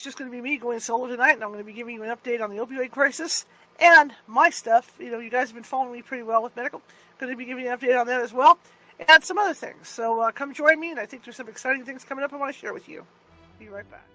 just going to be me going solo tonight, and I'm going to be giving you an update on the opioid crisis and my stuff. You guys have been following me pretty well with medical. I'm going to be giving you an update on that as well, and some other things. So come join me, and I think there's some exciting things coming up I want to share with you. Be right back.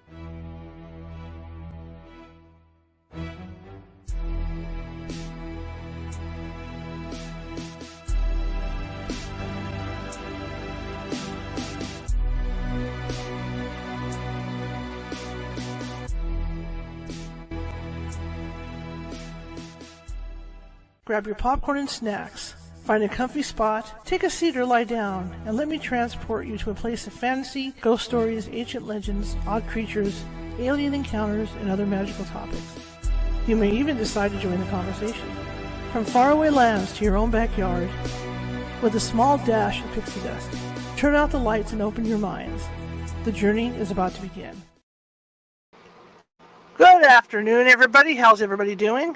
Grab your popcorn and snacks. Find a comfy spot, take a seat or lie down, and let me transport you to a place of fantasy, ghost stories, ancient legends, odd creatures, alien encounters, and other magical topics. You may even decide to join the conversation. From faraway lands to your own backyard, with a small dash of pixie dust. Turn out the lights and open your minds. The journey is about to begin. Good afternoon, everybody. How's everybody doing?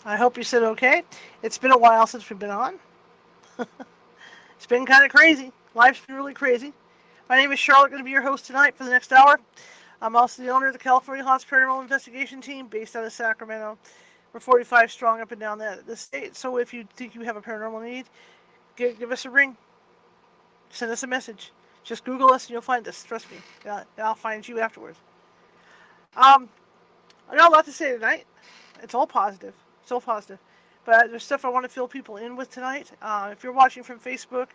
I hope you said okay. It's been a while since we've been on. It's been kind of crazy. Life's been really crazy. My name is Charlotte, going to be your host tonight for the next hour. I'm also the owner of the California Haunts Paranormal Investigation Team based out of Sacramento. We're 45 strong up and down the state. So if you think you have a paranormal need, give us a ring. Send us a message. Just Google us and you'll find us. Trust me. I'll find you afterwards. I got a lot to say tonight. It's all positive. So positive. But there's stuff I want to fill people in with tonight. If you're watching from Facebook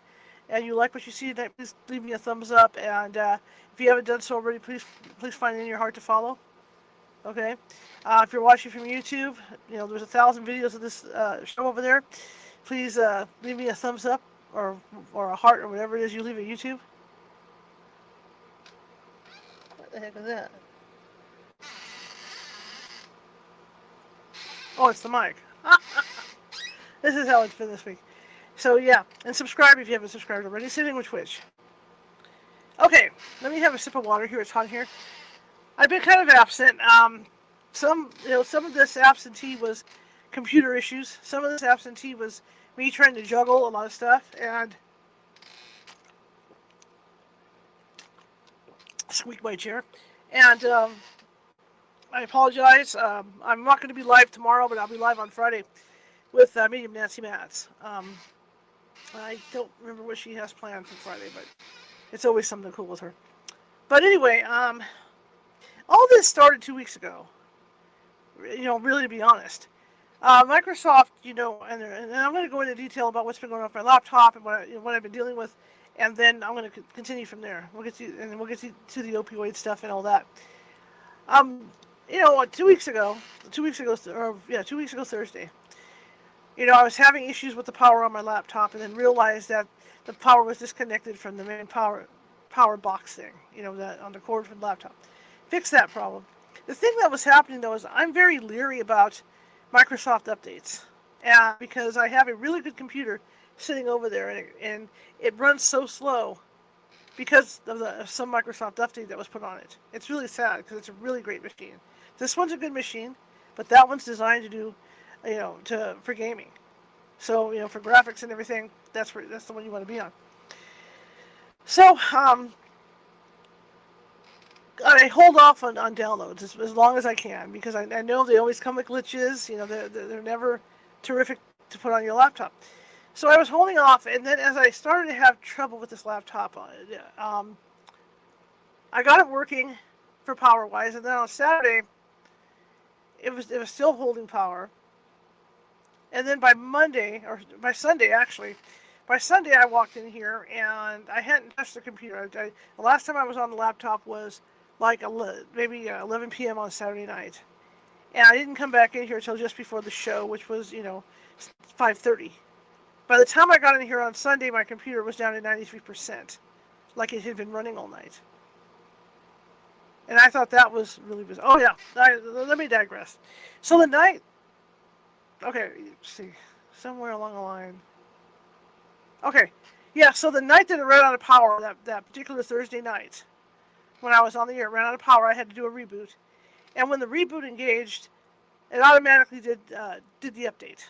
and you like what you see tonight, please leave me a thumbs up. And if you haven't done so already, please find it in your heart to follow. Okay? If you're watching from YouTube, there's 1,000 videos of this show over there. Please leave me a thumbs up or a heart or whatever it is you leave at YouTube. What the heck is that? Oh, it's the mic. This is how it's been this week. So, yeah. And subscribe if you haven't subscribed already. Sitting with Twitch. Okay. Let me have a sip of water here. It's hot here. I've been kind of absent. Some of this absentee was computer issues. Some of this absentee was me trying to juggle a lot of stuff. And squeak my chair. And, I apologize. I'm not going to be live tomorrow, but I'll be live on Friday with Medium Nancy Matz. I don't remember what she has planned for Friday, but it's always something cool with her. But anyway, all this started 2 weeks ago. Really to be honest. Microsoft, and I'm going to go into detail about what's been going on with my laptop and what I've been dealing with, and then I'm going to continue from there. We'll get to the opioid stuff and all that. 2 weeks ago Thursday, I was having issues with the power on my laptop and then realized that the power was disconnected from the main power box thing, on the cord from the laptop. Fix that problem. The thing that was happening, though, is I'm very leery about Microsoft updates. And because I have a really good computer sitting over there and it runs so slow because of some Microsoft update that was put on it. It's really sad because it's a really great machine. This one's a good machine, but that one's designed to do, for gaming. So, for graphics and everything, that's the one you want to be on. So, I hold off on downloads as long as I can because I know they always come with glitches. They're never terrific to put on your laptop. So I was holding off, and then as I started to have trouble with this laptop, I got it working for power-wise, and then on Saturday, it was still holding power. And then by Sunday I walked in here, and I hadn't touched the computer. The last time I was on the laptop was like maybe 11 p.m. on Saturday night. And I didn't come back in here until just before the show, which was, 5:30. By the time I got in here on Sunday, my computer was down to 93%, like it had been running all night. And I thought that was really bizarre. Oh, yeah. Let me digress. So the night... Okay, see. Somewhere along the line... Okay. Yeah, so the night that it ran out of power, that particular Thursday night, when I was on the air, it ran out of power, I had to do a reboot. And when the reboot engaged, it automatically did the update.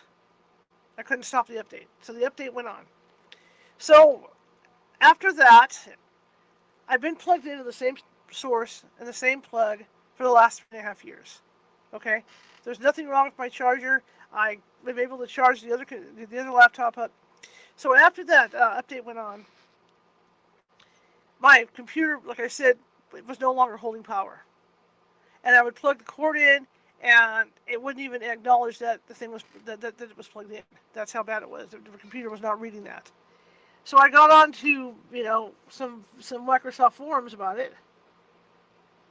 I couldn't stop the update. So the update went on. So after that, I've been plugged into the same source and the same plug for the last 3.5 years. Okay, there's nothing wrong with my charger. I was able to charge the other laptop up. So after that update went on, my computer, like I said, it was no longer holding power, and I would plug the cord in, and it wouldn't even acknowledge that the thing was that it was plugged in. That's how bad it was. The computer was not reading that. So I got on to some Microsoft forums about it.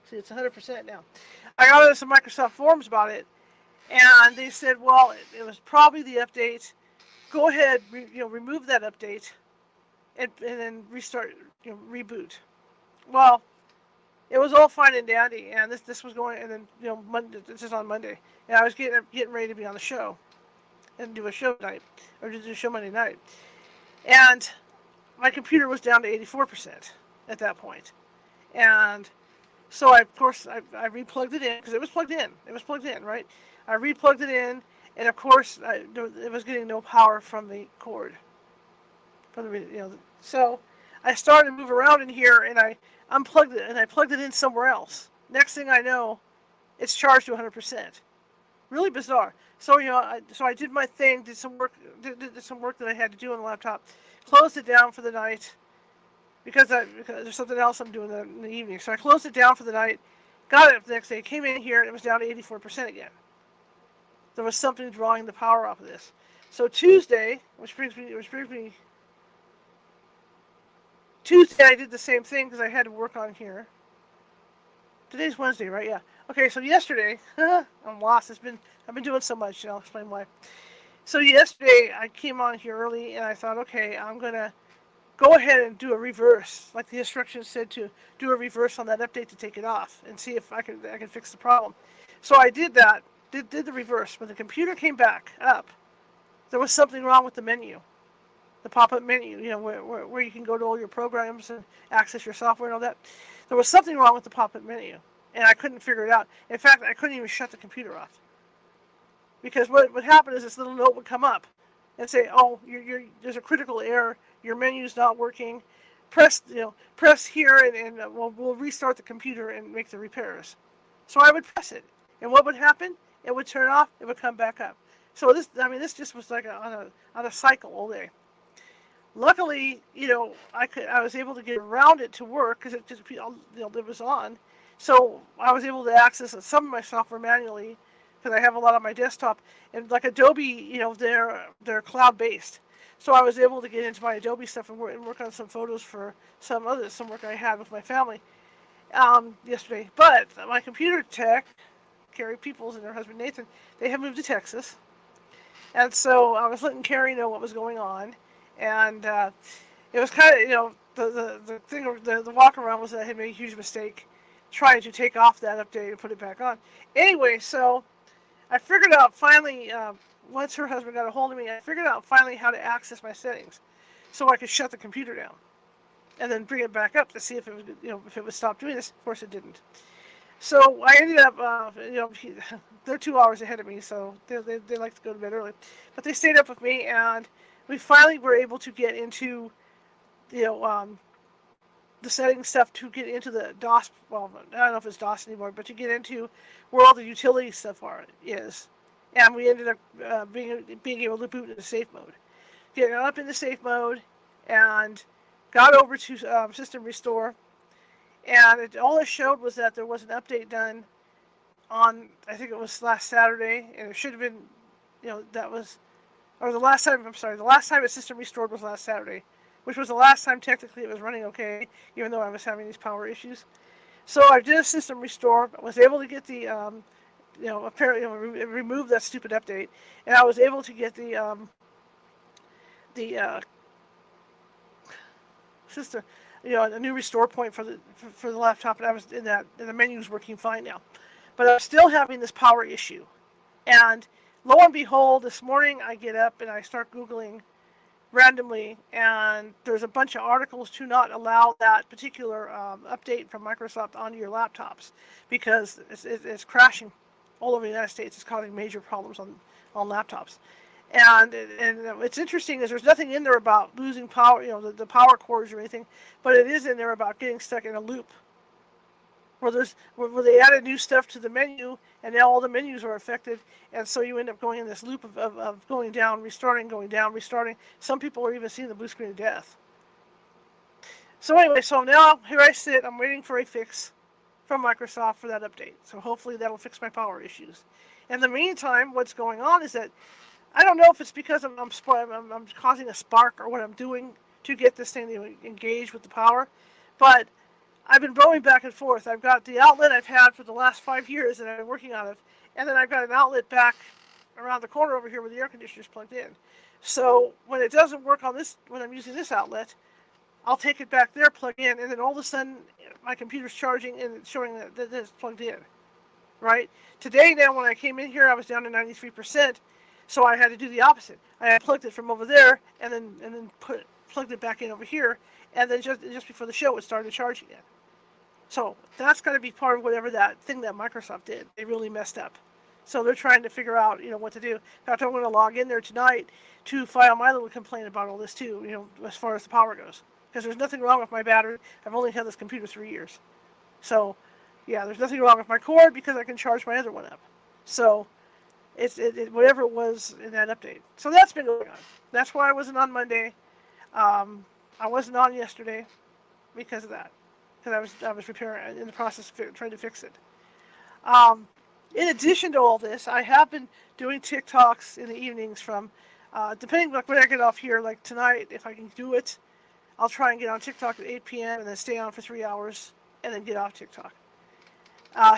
See, it's 100% now. I got into some Microsoft forums about it, and they said, well, it was probably the update. Go ahead, remove that update, and then restart, reboot. Well, it was all fine and dandy, and this was going, and then Monday. This is on Monday, and I was getting ready to be on the show, and do a show tonight, or do a show Monday night, and my computer was down to 84% at that point, and so of course I replugged it in because it was plugged in. It was plugged in, right? I replugged it in, and of course it was getting no power from the cord, from the So I started to move around in here, and I unplugged it, and I plugged it in somewhere else. Next thing I know, it's charged to 100%. Really bizarre. So I did my thing, did some work that I had to do on the laptop, closed it down for the night because there's something else I'm doing in the evening. So I closed it down for the night, got it the next day, came in here, and it was down to 84% again. There was something drawing the power off of this. So Tuesday, Tuesday I did the same thing because I had to work on here. Today's Wednesday, right? Yeah. Okay, so yesterday, I'm lost. I've been doing so much, and I'll explain why. So yesterday I came on here early, and I thought, okay, I'm gonna go ahead and do a reverse, like the instructions said to do a reverse on that update to take it off and see if I can fix the problem. So I did that, did the reverse. When the computer came back up, there was something wrong with the menu, the pop-up menu, where you can go to all your programs and access your software and all that. There was something wrong with the pop-up menu, and I couldn't figure it out. In fact, I couldn't even shut the computer off. Because what would happen is this little note would come up and say, oh, there's a critical error, your menu's not working, press here, and we'll restart the computer and make the repairs. So I would press it, and what would happen? It would turn off, it would come back up. So this just was like on a cycle all day. Luckily, I was able to get around it to work because it was on. So I was able to access some of my software manually because I have a lot on my desktop. And like Adobe, they're cloud-based. So I was able to get into my Adobe stuff and work on some photos for some work I had with my family yesterday. But my computer tech, Carrie Peoples and her husband Nathan, they have moved to Texas. And so I was letting Carrie know what was going on. And it was kind of, the thing, the walk around was that I had made a huge mistake trying to take off that update and put it back on. Anyway, so I figured out finally, once her husband got a hold of me, I figured out finally how to access my settings so I could shut the computer down and then bring it back up to see if it was, if it would stop doing this. Of course it didn't. So I ended up, they're 2 hours ahead of me, so they like to go to bed early. But they stayed up with me, and we finally were able to get into, the setting stuff to get into the DOS. Well, I don't know if it's DOS anymore, but to get into where all the utility stuff is. And we ended up being able to boot into safe mode. Getting up into safe mode, and got over to system restore. And all it showed was that there was an update done on, I think it was last Saturday, and it should have been, the last time a system restored was last Saturday, which was the last time technically it was running okay, even though I was having these power issues. So I did a system restore, was able to get the, remove that stupid update, and I was able to get the system, a new restore point for the laptop, and I was in that, and the menu's working fine now. But I'm still having this power issue, and lo and behold, this morning I get up and I start Googling randomly, and there's a bunch of articles to not allow that particular update from Microsoft onto your laptops because it's crashing all over the United States. It's causing major problems on laptops. And it's interesting is there's nothing in there about losing power, the power cords or anything, but it is in there about getting stuck in a loop where they added new stuff to the menu, and now all the menus are affected, and so you end up going in this loop of going down, restarting, going down, restarting. Some people are even seeing the blue screen of death. So anyway, so now here I sit. I'm waiting for a fix from Microsoft for that update. So hopefully that'll fix my power issues. In the meantime, what's going on is that I don't know if it's because I'm causing a spark or what I'm doing to get this thing to engage with the power, but I've been going back and forth. I've got the outlet I've had for the last 5 years that I've been working out of, and then I've got an outlet back around the corner over here where the air conditioner's plugged in. So when it doesn't work on this, when I'm using this outlet, I'll take it back there, plug in, and then all of a sudden my computer's charging and it's showing that it's plugged in, right? Today now when I came in here, I was down to 93%, so I had to do the opposite. I had plugged it from over there and then plugged it back in over here, and then just before the show it started charging again. So that's going to be part of whatever that thing that Microsoft did. They really messed up. So they're trying to figure out, what to do. In fact, I'm going to log in there tonight to file my little complaint about all this too, as far as the power goes. Because there's nothing wrong with my battery. I've only had this computer 3 years. So, yeah, there's nothing wrong with my cord because I can charge my other one up. So, it's whatever it was in that update. So that's been going on. That's why I wasn't on Monday. I wasn't on yesterday because of that. Because I was repairing, in the process of trying to fix it. In addition to all this, I have been doing TikToks in the evenings from, depending on when I get off here, like tonight, if I can do it, I'll try and get on TikTok at 8 p.m. and then stay on for 3 hours and then get off TikTok.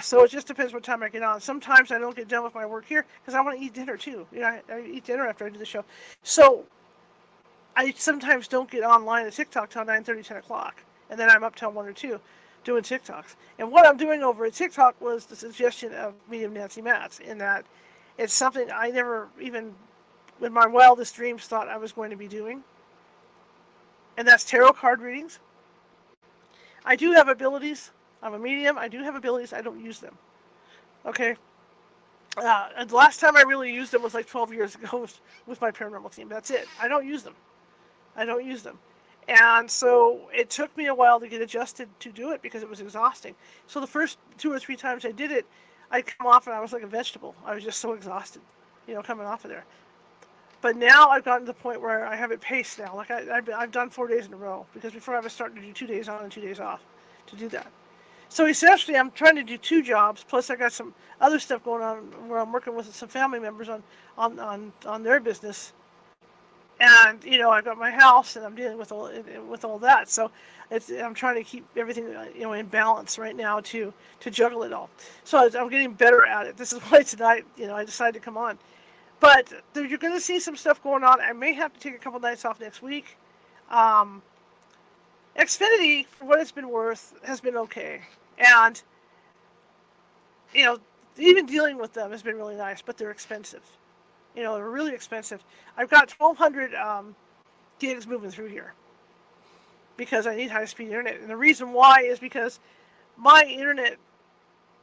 So it just depends what time I get on. Sometimes I don't get done with my work here because I want to eat dinner too. I eat dinner after I do the show. So I sometimes don't get online at TikTok till 9:30, 10 o'clock. And then I'm up till 1 or 2 doing TikToks. And what I'm doing over at TikTok was the suggestion of Medium Nancy Matz, in that it's something I never even, in my wildest dreams, thought I was going to be doing. And that's tarot card readings. I do have abilities. I'm a medium. I do have abilities. I don't use them. Okay? And the last time I really used them was like 12 years ago with my paranormal team. That's it. I don't use them. And so it took me a while to get adjusted to do it because it was exhausting. So the first 2 or 3 times I did it, I'd come off and I was like a vegetable. I was just so exhausted, coming off of there. But now I've gotten to the point where I have it paced now. Like I've done 4 days in a row, because before I was starting to do 2 days on and 2 days off to do that. So essentially I'm trying to do 2 jobs, plus I got some other stuff going on where I'm working with some family members on their business. And I've got my house, and I'm dealing with all that. So I'm trying to keep everything in balance right now to juggle it all. So I'm getting better at it. This is why tonight I decided to come on. But you're going to see some stuff going on. I may have to take a couple nights off next week. Xfinity, for what it's been worth, has been okay. And, even dealing with them has been really nice, but they're expensive. They're really expensive. I've got 1,200 gigs moving through here because I need high-speed internet. And the reason why is because my internet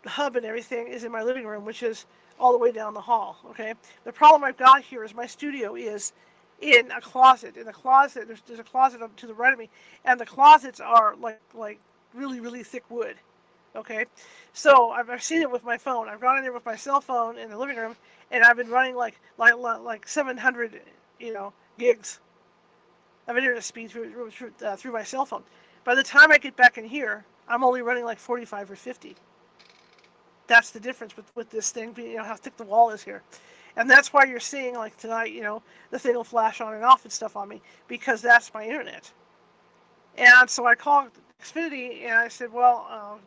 hub and everything is in my living room, which is all the way down the hall, okay? The problem I've got here is my studio is in a closet. In the closet, there's a closet to the right of me, and the closets are like really, really thick wood, okay? So I've seen it with my phone. I've gone in there with my cell phone in the living room, and I've been running like 700, gigs of internet speed through my cell phone. By the time I get back in here, I'm only running like 45 or 50. That's the difference with this thing, how thick the wall is here. And that's why you're seeing, like tonight, the thing will flash on and off and stuff on me, because that's my internet. And so I called Xfinity, and I said, well,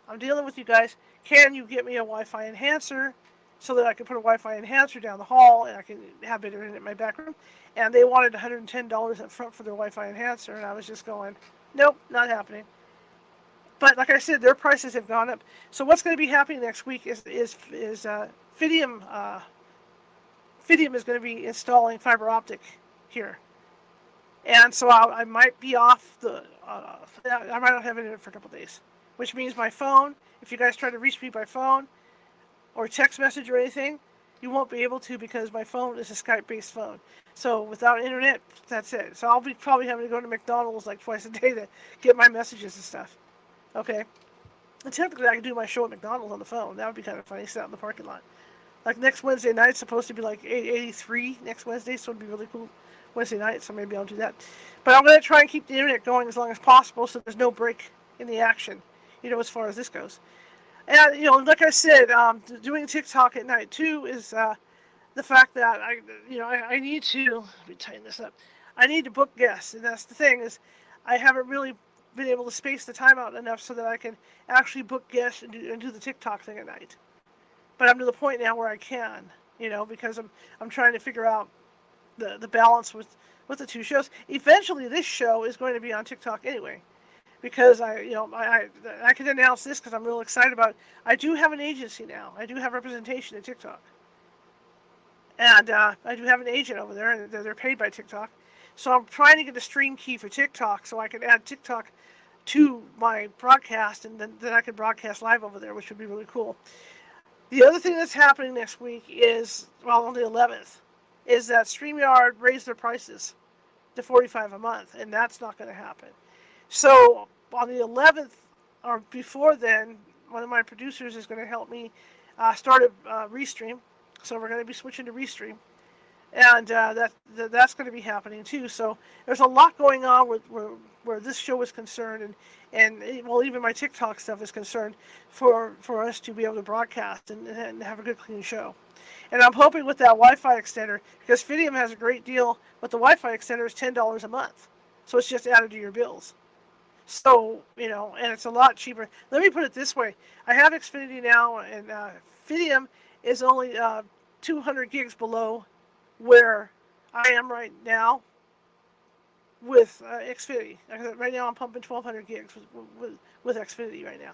I'm dealing with you guys. Can you get me a Wi-Fi enhancer so that I can put a Wi-Fi enhancer down the hall and I can have better internet in my back room? And they wanted $110 up front for their Wi-Fi enhancer, and I was just going, nope, not happening. But like I said, their prices have gone up. So what's going to be happening next week is Fidium. Fidium is going to be installing fiber optic here, and so I might be off I might not have internet for a couple days, which means my phone. If you guys try to reach me by phone or text message or anything, you won't be able to, because my phone is a Skype-based phone. So without internet, that's it. So I'll be probably having to go to McDonald's like twice a day to get my messages and stuff. Okay. And technically, I could do my show at McDonald's on the phone. That would be kind of funny, sit out in the parking lot. Like next Wednesday night, it's supposed to be like 83 next Wednesday, so it'd be really cool Wednesday night, so maybe I'll do that. But I'm going to try and keep the internet going as long as possible so there's no break in the action, as far as this goes. And, like I said, doing TikTok at night too is the fact that I need to, let me tighten this up, I need to book guests. And that's the thing is I haven't really been able to space the time out enough so that I can actually book guests and do the TikTok thing at night. But I'm to the point now where I can, because I'm trying to figure out the balance with the two shows. Eventually, this show is going to be on TikTok anyway, because I can announce this because I'm real excited about it. I do have an agency now. I do have representation at TikTok, and I do have an agent over there, and they're paid by TikTok. So I'm trying to get a stream key for TikTok so I can add TikTok to my broadcast, and then I can broadcast live over there, which would be really cool. The other thing that's happening next week is, well, on the 11th, is that StreamYard raised their prices to $45 a month, and that's not going to happen. So on the 11th, or before then, one of my producers is going to help me start a Restream. So we're going to be switching to Restream, and that's going to be happening too. So there's a lot going on where this show is concerned, and well, even my TikTok stuff is concerned for us to be able to broadcast and have a good, clean show. And I'm hoping with that Wi-Fi extender, because Fidium has a great deal, but the Wi-Fi extender is $10 a month. So it's just added to your bills. So, and it's a lot cheaper. Let me put it this way. I have Xfinity now, and Fidium is only 200 gigs below where I am right now with Xfinity. Right now I'm pumping 1,200 gigs with Xfinity right now.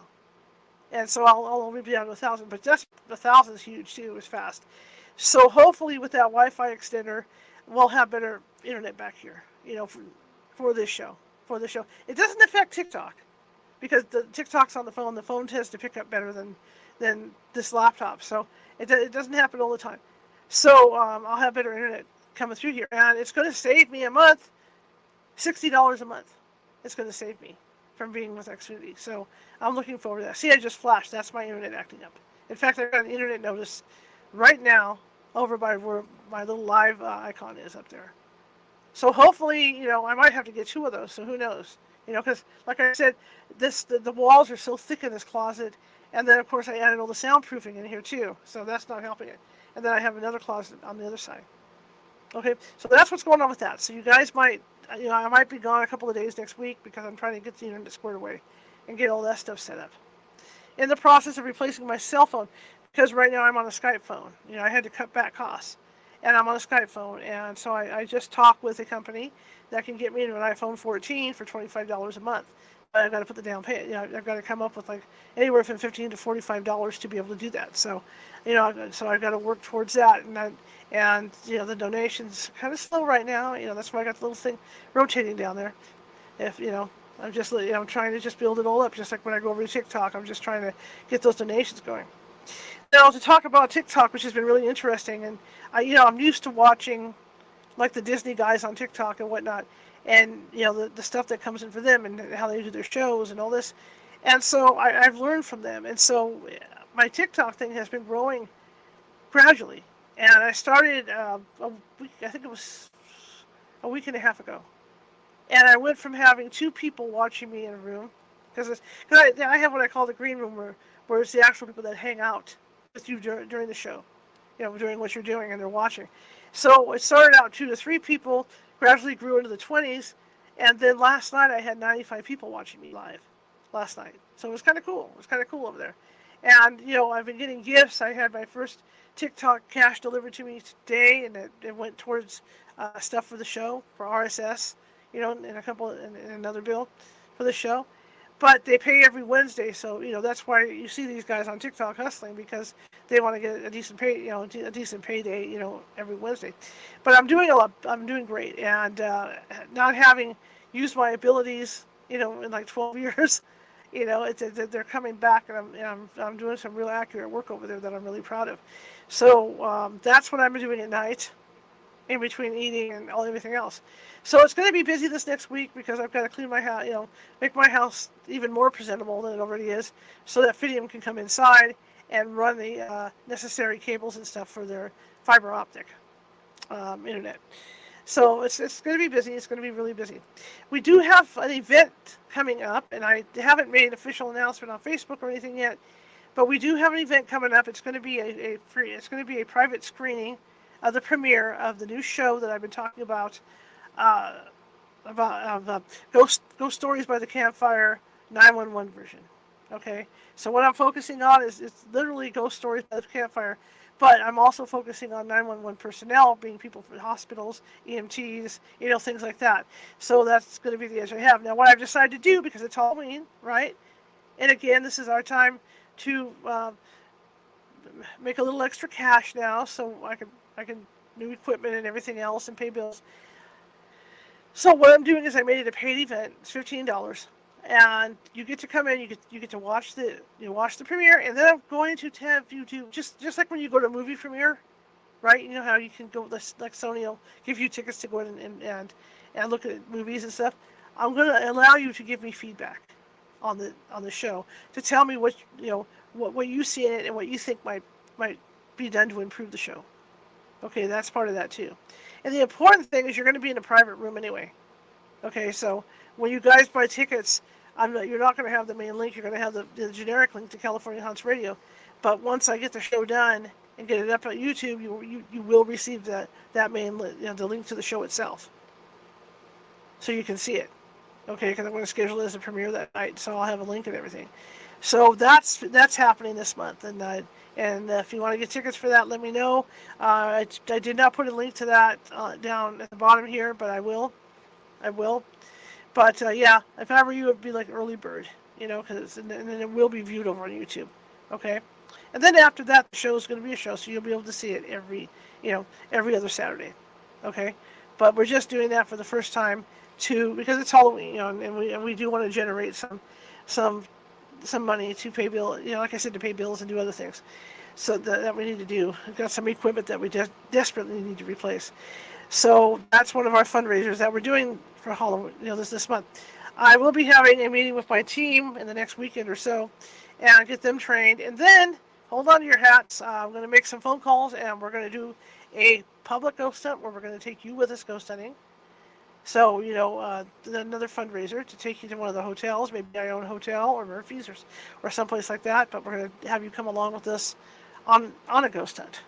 And so I'll only be down to 1,000, but just 1,000 is huge too, it's fast. So hopefully with that Wi-Fi extender, we'll have better internet back here, for this show. It doesn't affect TikTok, because the TikTok's on the phone tends to pick up better than this laptop, so it doesn't happen all the time. So I'll have better internet coming through here, and it's going to save me a month, $60 a month. It's going to save me from being with Xfinity. So I'm looking forward to that. See, I just flashed. That's my internet acting up. In fact, I've got an internet notice right now over by where my little live icon is up there. So hopefully, I might have to get 2 of those. So who knows? Because like I said, the walls are so thick in this closet, and then of course I added all the soundproofing in here too. So that's not helping it. And then I have another closet on the other side. Okay, so that's what's going on with that. So you guys might, I might be gone a couple of days next week because I'm trying to get the internet squared away and get all that stuff set up. In the process of replacing my cell phone, because right now I'm on a Skype phone. I had to cut back costs, and I'm on a Skype phone, and so I just talked with a company that can get me into an iPhone 14 for $25 a month. But I've got to put the down payment. I've got to come up with like anywhere from $15 to $45 to be able to do that. So, so I've got to work towards that, and the donations kind of slow right now. That's why I got the little thing rotating down there. If I'm just I'm trying to just build it all up, just like when I go over to TikTok. I'm just trying to get those donations going. Now to talk about TikTok, which has been really interesting, and I'm used to watching like the Disney guys on TikTok and whatnot, and the stuff that comes in for them and how they do their shows and all this, and so I've learned from them, and so my TikTok thing has been growing gradually, and I started a week, I think it was a week and a half ago, and I went from having 2 people watching me in a room, because I have what I call the green room, where it's the actual people that hang out with you during the show, during what you're doing, and they're watching. So it started out 2 to 3 people, gradually grew into the 20s, and then last night I had 95 people watching me live last night. So it was kind of cool. It was kind of cool over there. And, I've been getting gifts. I had my first TikTok cash delivered to me today, and it went towards stuff for the show, for RSS, and another bill for the show. But they pay every Wednesday, so that's why you see these guys on TikTok hustling, because they want to get a decent pay, a decent payday, every Wednesday. But I'm doing I'm doing great, and not having used my abilities, in like 12 years, they're coming back, and I'm doing some real accurate work over there that I'm really proud of. So that's what I'm doing at night. in between eating and everything else. So it's going to be busy this next week because I've got to clean my house, make my house even more presentable than it already is, so that Fidium can come inside and run the necessary cables and stuff for their fiber optic internet. So it's going to be busy. It's going to be really busy. We do have an event coming up, and I haven't made an official announcement on Facebook or anything yet. But we do have an event coming up. It's going to be a free. It's going to be a private screening of the premiere of the new show that I've been talking uh, about Ghost Stories by the Campfire 911 version. Okay, so what I'm focusing on is it's literally Ghost Stories by the Campfire, but I'm also focusing on 911 personnel, being people from hospitals, EMTs, things like that. So that's going to be the edge I have. Now, what I've decided to do, because it's Halloween, right? And again, this is our time to make a little extra cash now, so I can new equipment and everything else and pay bills. So what I'm doing is I made it a paid event. It's $15, and you get to come in. You get to watch the premiere, and then I'm going to have you do just like when you go to a movie premiere, right? You know how you can go like Sony will give you tickets to go in and look at movies and stuff. I'm going to allow you to give me feedback on the show, to tell me what you see in it and what you think might be done to improve the show. Okay, that's part of that too. And the important thing is you're going to be in a private room anyway. Okay, so when you guys buy tickets, you're not going to have the main link. You're going to have the generic link to California Haunts Radio. But once I get the show done and get it up on YouTube, you will receive that main the link to the show itself, so you can see it. Okay, because I'm going to schedule it as a premiere that night, so I'll have a link and everything. So that's happening this month, and if you want to get tickets for that, let me know. I did not put a link to that down at the bottom here, but I will. But yeah, if I were you, it'd be like early bird, because and then it will be viewed over on YouTube. Okay, and then after that, the show is going to be a show, so you'll be able to see it every other Saturday. Okay, but we're just doing that for the first time because it's Halloween, and we do want to generate some money to pay bills, like I said, to pay bills and do other things. So that we need to do. We've got some equipment that we desperately need to replace. So that's one of our fundraisers that we're doing for Halloween, this month. I will be having a meeting with my team in the next weekend or so, and get them trained. And then, hold on to your hats. I'm going to make some phone calls, and we're going to do a public ghost hunt where we're going to take you with us ghost hunting. So, another fundraiser to take you to one of the hotels, maybe our own hotel or Murphy's or someplace like that. But we're going to have you come along with us on a ghost hunt.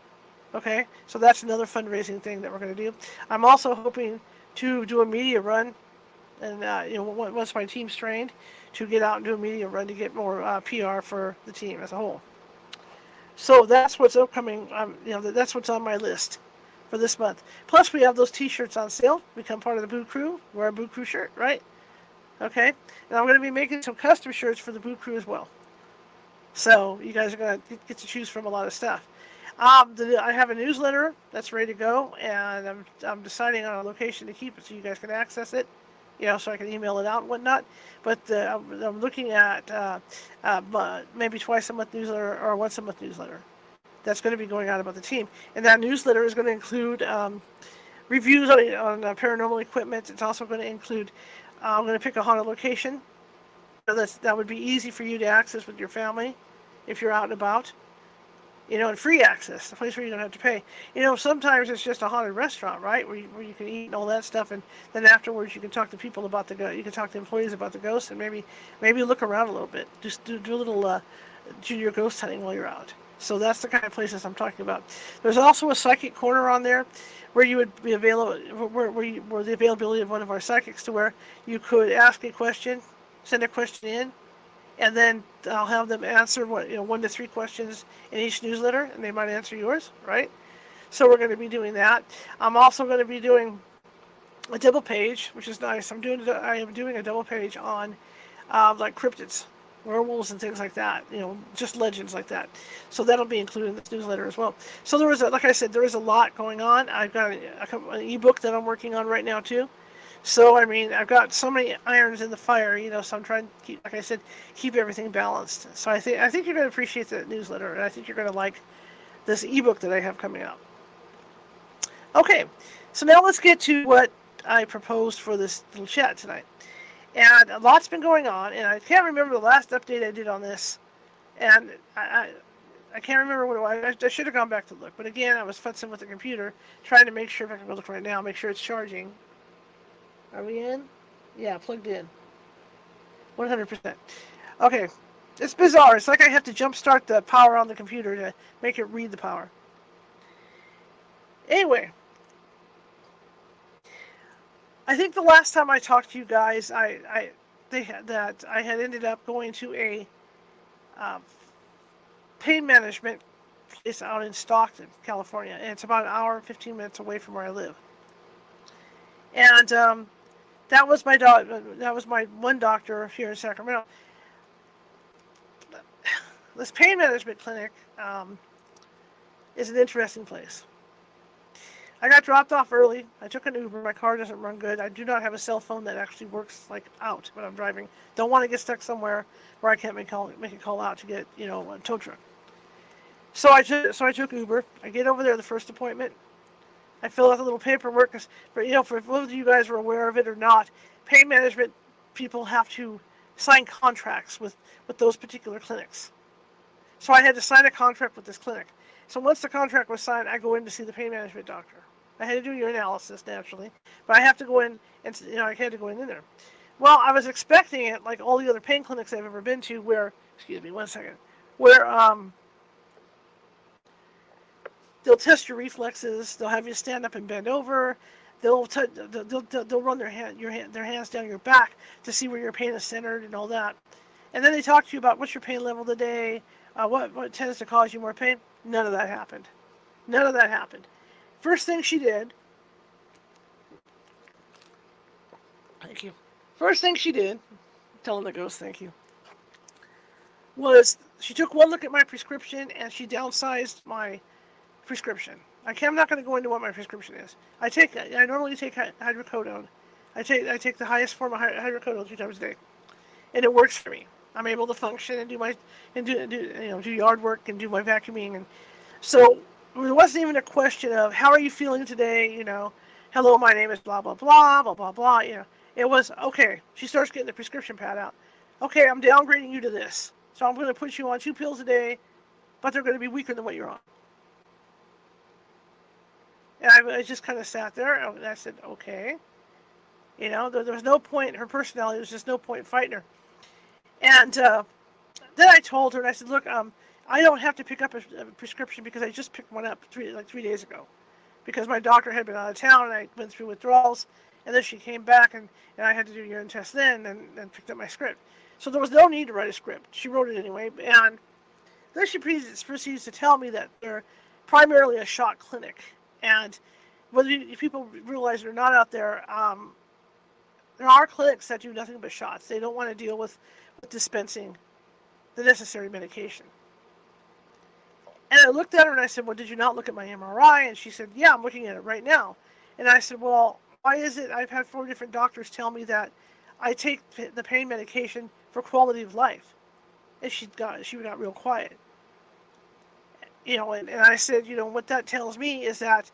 Okay? So that's another fundraising thing that we're going to do. I'm also hoping to do a media run, and once my team's trained, to get out and do a media run to get more PR for the team as a whole. So that's what's upcoming. That's what's on my list for this month. Plus, we have those T-shirts on sale. Become part of the Boo Crew. Wear a Boo Crew shirt, right? Okay. And I'm going to be making some custom shirts for the Boo Crew as well. So you guys are going to get to choose from a lot of stuff. I have a newsletter that's ready to go, and I'm deciding on a location to keep it so you guys can access it. So I can email it out and whatnot. But I'm looking at maybe twice a month newsletter or once a month newsletter. That's going to be going out about the team. And that newsletter is going to include reviews on paranormal equipment. It's also going to include, I'm going to pick a haunted location. So that would be easy for you to access with your family if you're out and about. And free access, a place where you don't have to pay. Sometimes it's just a haunted restaurant, right, where you can eat and all that stuff, and then afterwards you can talk to people about the ghost. You can talk to employees about the ghosts, and maybe look around a little bit. Just do a little junior ghost hunting while you're out. So that's the kind of places I'm talking about. There's also a psychic corner on there where you would be available, where the availability of one of our psychics, to where you could ask a question, send a question in, and then I'll have them answer 1 to 3 questions in each newsletter, and they might answer yours, right? So we're going to be doing that. I'm also going to be doing a double page, which is nice. I am doing a double page on like cryptids, werewolves, and things like that. Just legends like that. So that'll be included in this newsletter as well. So like I said, there is a lot going on. I've got an ebook that I'm working on right now too. So, I've got so many irons in the fire, so I'm trying to keep, like I said, keep everything balanced. So I think you're going to appreciate that newsletter, and I think you're going to like this ebook that I have coming out. Okay, so now let's get to what I proposed for this little chat tonight. And a lot's been going on, and I can't remember the last update I did on this. And I can't remember what it was. I should have gone back to look. But again, I was futzing with the computer, trying to make sure, if I can go look right now, make sure it's charging. Are we in? Yeah, plugged in. 100%. Okay. It's bizarre. It's like I have to jumpstart the power on the computer to make it read the power. Anyway, I think the last time I talked to you guys, that I had ended up going to a uh, pain management place out in Stockton, California, and it's about an hour and 15 minutes away from where I live. And that was my that was my one doctor here in Sacramento. This pain management clinic is an interesting place. I got dropped off early. I took an Uber. My car doesn't run good. I do not have a cell phone that actually works like out when I'm driving. Don't want to get stuck somewhere where I can't make a call out to get a tow truck. So I took Uber. I get over there the first appointment. I fill out the little paperwork. For whether you guys are aware of it or not, pain management people have to sign contracts with those particular clinics. So I had to sign a contract with this clinic. So once the contract was signed, I go in to see the pain management doctor. I had to do your analysis naturally, but I have to go in and I had to go in there. Well, I was expecting it like all the other pain clinics I've ever been to, where where they'll test your reflexes, they'll have you stand up and bend over, they'll run their hands down your back to see where your pain is centered and all that, and then they talk to you about what's your pain level today, what tends to cause you more pain. None of that happened. None of that happened. First thing she did, thank you. First thing she did, telling the ghost thank you, was she took one look at my prescription and she downsized my prescription. I'm not going to go into what my prescription is. I normally take hydrocodone. I take the highest form of hydrocodone 2 times a day, and it works for me. I'm able to function and do yard work and do my vacuuming, and so it wasn't even a question of how are you feeling today. Hello, my name is blah blah blah blah blah blah. It was okay. She starts getting the prescription pad out. Okay, I'm downgrading you to this, so I'm going to put you on 2 pills a day, but they're going to be weaker than what you're on. And I just kind of sat there and I said, okay. There was no point in her personality. There was just no point in fighting her. And then I told her, and I said, look, I don't have to pick up a prescription because I just picked one up 3 days ago. Because my doctor had been out of town and I went through withdrawals. And then she came back and I had to do a urine test then and picked up my script. So there was no need to write a script. She wrote it anyway. And then she proceeds to tell me that they're primarily a shot clinic. And whether people realize it or not out there, there are clinics that do nothing but shots. They don't want to deal with dispensing the necessary medication. And I looked at her and I said, well, did you not look at my MRI? And she said, yeah, I'm looking at it right now. And I said, well, why is it I've had 4 different doctors tell me that I take the pain medication for quality of life? And she got real quiet. And I said, what that tells me is that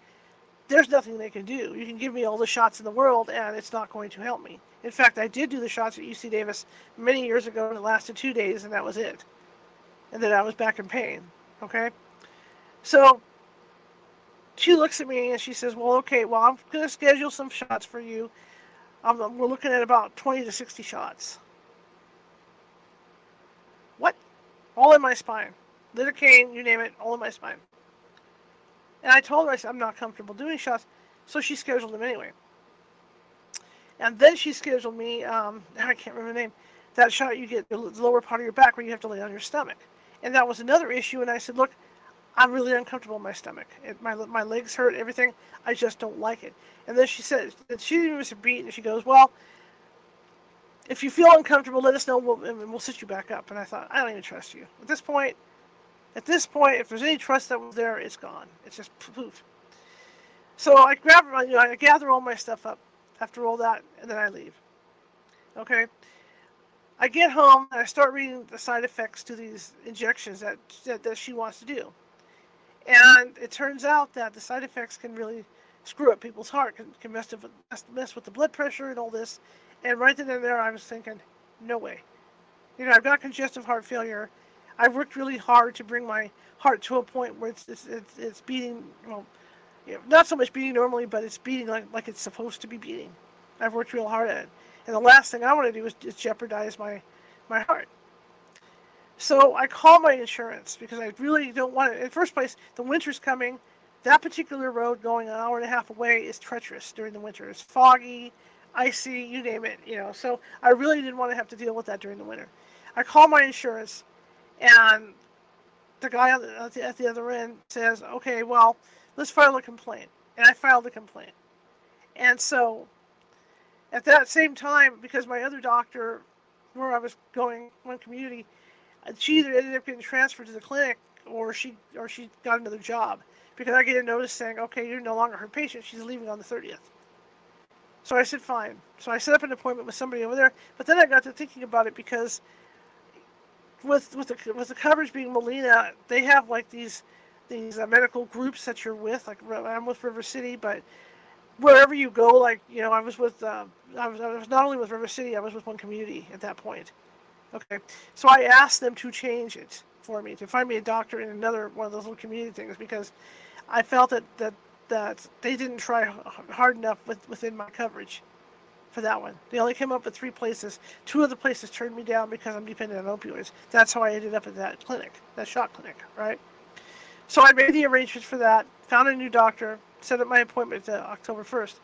there's nothing they can do. You can give me all the shots in the world, and it's not going to help me. In fact, I did do the shots at UC Davis many years ago, and it lasted 2 days, and that was it. And then I was back in pain. Okay? So she looks at me, and she says, well, okay, well, I'm going to schedule some shots for you. We're looking at about 20 to 60 shots. What? All in my spine. Lidocaine, you name it, all in my spine. And I told her, I said, I'm not comfortable doing shots, so she scheduled them anyway. And then she scheduled me, I can't remember the name, that shot you get the lower part of your back where you have to lay on your stomach. And that was another issue, and I said, look, I'm really uncomfortable in my stomach. My legs hurt, everything. I just don't like it. And then she said, she gave us a beat, and she goes, well, if you feel uncomfortable, let us know, and we'll sit you back up. And I thought, I don't even trust you. At this point, if there's any trust that was there, it's gone. It's just poof. So I I gather all my stuff up after all that, and then I leave. Okay? I get home, and I start reading the side effects to these injections that she wants to do. And it turns out that the side effects can really screw up people's heart, can mess with the blood pressure and all this. And right then and there, I was thinking, no way. I've got congestive heart failure. I've worked really hard to bring my heart to a point where it's beating, well, not so much beating normally, but it's beating like it's supposed to be beating. I've worked real hard at it. And the last thing I want to do is jeopardize my heart. So I call my insurance because I really don't want it. In the first place, the winter's coming. That particular road going an hour and a half away is treacherous during the winter. It's foggy, icy, you name it, So I really didn't want to have to deal with that during the winter. I call my insurance, and the guy at the other end says, okay, well, let's file a complaint. And I filed a complaint. And so at that same time, because my other doctor, where I was going, one community, she either ended up getting transferred to the clinic or she got another job. Because I get a notice saying, okay, you're no longer her patient. She's leaving on the 30th. So I said, fine. So I set up an appointment with somebody over there. But then I got to thinking about it because with the coverage being Molina, they have like these medical groups that you're with. Like I'm with River City, but wherever you go, like I was with I was not only with River City, I was with one community at that point. Okay, so I asked them to change it for me, to find me a doctor in another one of those little community things, because I felt that they didn't try hard enough within my coverage for that one. They only came up with 3 places. 2 of the places turned me down because I'm dependent on opioids. That's how I ended up at that clinic, that shot clinic, right? So I made the arrangements for that, found a new doctor, set up my appointment to October 1st.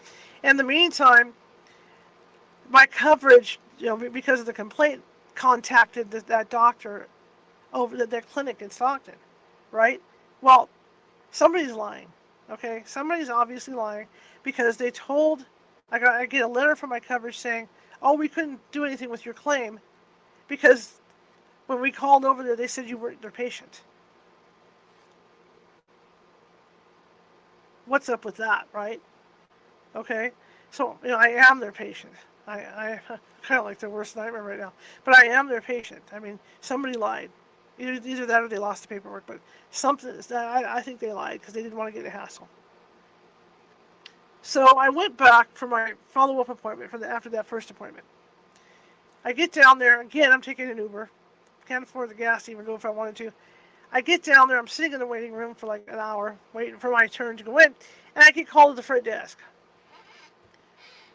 In the meantime, my coverage, because of the complaint, contacted that doctor over that clinic in Stockton, right? Well, somebody's lying, okay? Somebody's obviously lying because they told, I get a letter from my coverage saying, oh, we couldn't do anything with your claim because when we called over there, they said you weren't their patient. What's up with that, right? Okay, so I am their patient. I kind of like their worst nightmare right now, but I am their patient. I mean, somebody lied. Either that or they lost the paperwork, but something. I think they lied because they didn't want to get a hassle. So I went back for my follow-up appointment after that first appointment. I get down there again. I'm taking an Uber. Can't afford the gas to even go if I wanted to. I get down there. I'm sitting in the waiting room for like an hour, waiting for my turn to go in, and I get called to the front desk.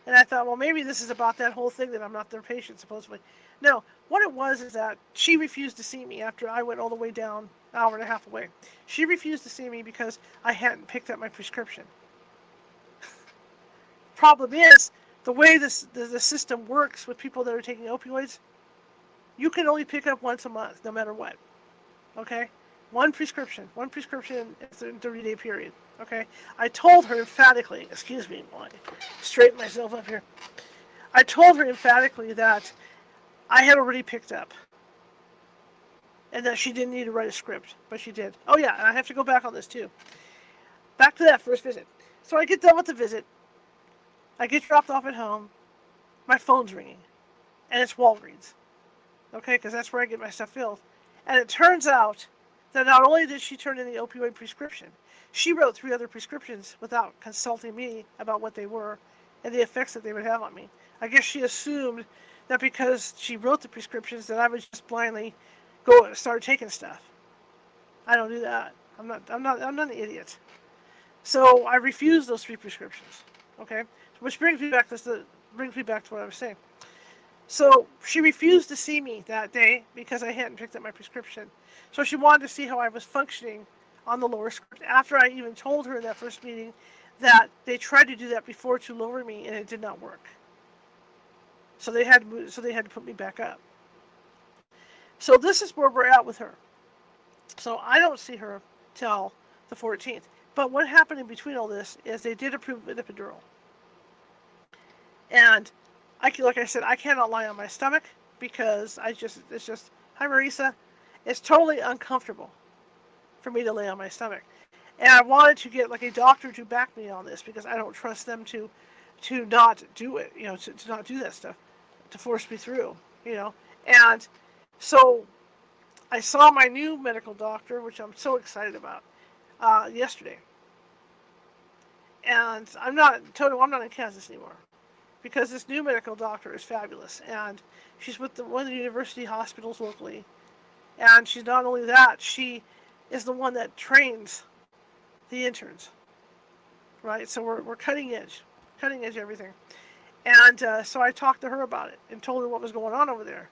And I thought, well, maybe this is about that whole thing that I'm not their patient, supposedly. No, what it was is that she refused to see me after I went all the way down an hour and a half away. She refused to see me because I hadn't picked up my prescription. Problem is, the way the system works with people that are taking opioids, you can only pick up once a month, no matter what. Okay? One prescription in a 30-day period. Okay? I told her emphatically, excuse me, while I straighten myself up here. I told her emphatically that I had already picked up. And that she didn't need to write a script, but she did. Oh yeah, and I have to go back on this too. Back to that first visit. So I get done with the visit. I get dropped off at home. My phone's ringing. And it's Walgreens. Okay, because that's where I get my stuff filled. And it turns out that not only did she turn in the opioid prescription, she wrote 3 other prescriptions without consulting me about what they were and the effects that they would have on me. I guess she assumed that because she wrote the prescriptions that I would just blindly go and start taking stuff. I don't do that. I'm not an idiot. So I refused those 3 prescriptions. Okay, which brings me back to what I was saying. So she refused to see me that day because I hadn't picked up my prescription. So she wanted to see how I was functioning on the lower script after I even told her in that first meeting that they tried to do that before to lower me and it did not work. So they had to put me back up. So this is where we're at with her. So I don't see her till the 14th. But what happened in between all this is they did approve an epidural. And like I said, I cannot lie on my stomach because hi Marisa, it's totally uncomfortable for me to lay on my stomach. And I wanted to get like a doctor to back me on this because I don't trust them to not do it, to not do that stuff, to force me through, And so I saw my new medical doctor, which I'm so excited about, yesterday. And I'm not in Kansas anymore because this new medical doctor is fabulous, and she's with one of the university hospitals locally. And she's not only that, she is the one that trains the interns, right? So we're cutting edge everything. And so I talked to her about it and told her what was going on over there.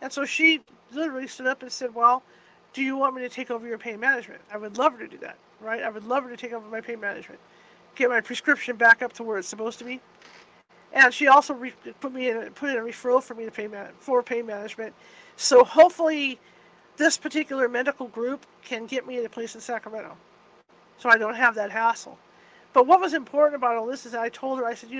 And so she literally stood up and said, well, do you want me to take over your pain management? I would love her to do that, right? I would love her to take over my pain management, get my prescription back up to where it's supposed to be. And she also put in a referral for me to for pain management. So hopefully this particular medical group can get me a place in Sacramento, so I don't have that hassle. But what was important about all this is that I told her, I said,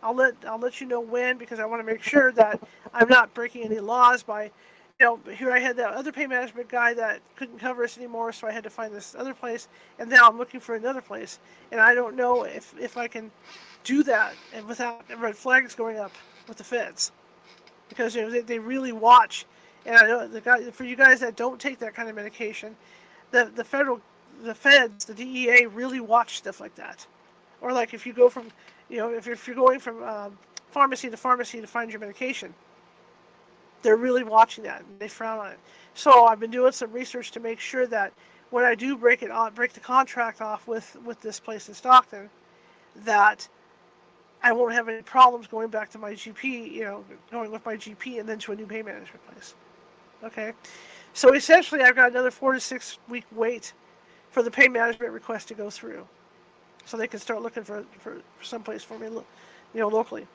I'll let you know when, because I want to make sure that I'm not breaking any laws by, here I had that other pain management guy that couldn't cover us anymore, so I had to find this other place, and now I'm looking for another place, and I don't know if I can do that and without red flags going up with the feds, because they really watch. And I know for you guys that don't take that kind of medication, the feds, the DEA really watch stuff like that. Or like if you go from, if you're going from pharmacy to pharmacy to find your medication, they're really watching that and they frown on it. So I've been doing some research to make sure that when I do break the contract off with this place in Stockton, that I won't have any problems going back to my GP, going with my GP and then to a new pain management place. Okay, so essentially I've got another 4 to 6 week wait for the pain management request to go through, so they can start looking for someplace for me, locally.